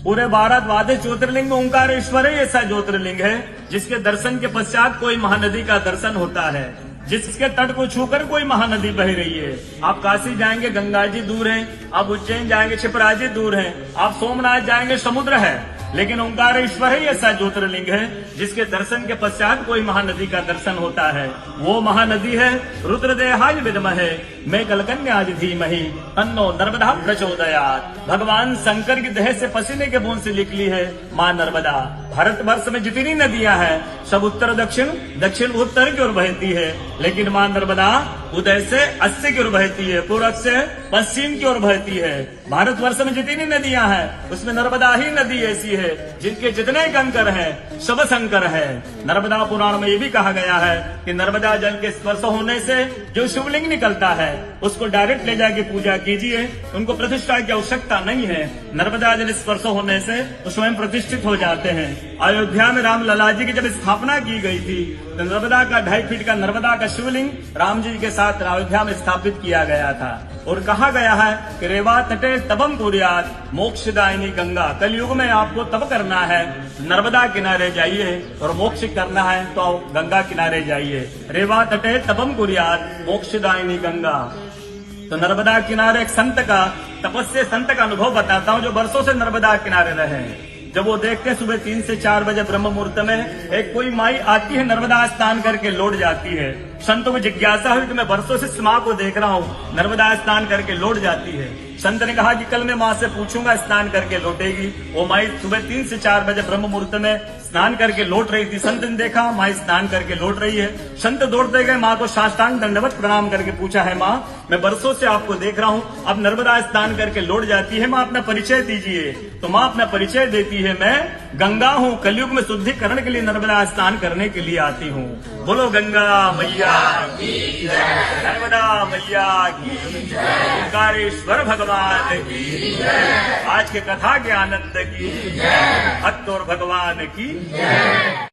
पूरे भारत द्वादश ज्योतिर्लिंग में ओंकारेश्वर ही ऐसा ज्योतिर्लिंग है जिसके दर्शन के पश्चात कोई महानदी का दर्शन होता है, जिसके तट को छूकर कोई महानदी बह रही है। आप काशी जाएंगे गंगा जी दूर हैं, आप उज्जैन जाएंगे क्षिप्रा जी दूर हैं, आप सोमनाथ जाएंगे समुद्र है, लेकिन ओंकारेश्वर ही ऐसा ज्योतिर्लिंग है जिसके दर्शन के पश्चात कोई महानदी का दर्शन होता है। वो महानदी है रुद्रदेहाय विद्महे मैं कलकन्या धीमहि तन्नो नर्मदा प्रचोदयात्। भगवान शंकर की देह से पसीने के बूंद से निकली है माँ नर्मदा। भारतवर्ष में जितनी नदियां हैं सब उत्तर दक्षिण दक्षिण उत्तर की ओर बहती है, लेकिन माँ नर्मदा उदय से अस्सी की ओर बहती है, पूर्व से पश्चिम की ओर बहती है। भारतवर्ष में जितनी नदियां हैं उसमें नर्मदा ही नदी ऐसी है जिनके जितने कंकर हैं सब शंकर है। नर्मदा पुराण में ये भी कहा गया है कि नर्मदा जल के स्पर्श होने से जो शिवलिंग निकलता है उसको डायरेक्ट ले जाके पूजा कीजिए, उनको प्रतिष्ठा की आवश्यकता नहीं है। नर्मदा जल स्पर्श होने से वो स्वयं प्रतिष्ठित हो जाते हैं। अयोध्या में राम लला जी की जब स्थापना की गई थी तो नर्मदा का 2.5 फीट का नर्मदा का शिवलिंग राम जी के साथ अयोध्या में स्थापित किया गया था और कहा गया है कि रेवा तटे तबम कुर्यात् मोक्षदायिनी गंगा। कलयुग में आपको तब करना है, नर्मदा किनारे जाइए, और मोक्ष करना है तो गंगा किनारे जाइए। रेवा तटे तबम कुर्यात् मोक्षदायिनी गंगा। तो नर्मदा किनारे एक संत का तपस्या संत का अनुभव बताता हूँ जो वर्षों से नर्मदा किनारे रहे। जब वो देखते हैं सुबह 3 से 4 बजे ब्रह्म मुहूर्त में एक कोई माई आती है, नर्मदा स्नान करके लौट जाती है। संतों को जिज्ञासा हुई कि मैं वर्षों से इस माँ को देख रहा हूँ, नर्मदा स्नान करके लौट जाती है। संत ने कहा कि कल मैं माँ से पूछूंगा स्नान करके लौटेगी। वो माई सुबह 3 से 4 बजे ब्रह्म मुहूर्त में स्नान करके लौट रही थी। संत ने देखा माँ स्नान करके लौट रही है। संत दौड़ते गए माँ को साष्टांग दंडवत प्रणाम करके पूछा है माँ मैं वर्षों से आपको देख रहा हूँ, अब नर्मदा स्नान करके लौट जाती है, माँ अपना परिचय दीजिए। तो माँ अपना परिचय देती है, मैं गंगा हूँ, कलयुग में शुद्धिकरण के लिए नर्मदा स्नान करने के लिए आती हूँ। बोलो गंगा मैया की जय, नर्मदा मैया की जय, ओंकारेश्वर भगवान की जय, आज के कथा के आनंद की जय, भक्त और भगवान की जय।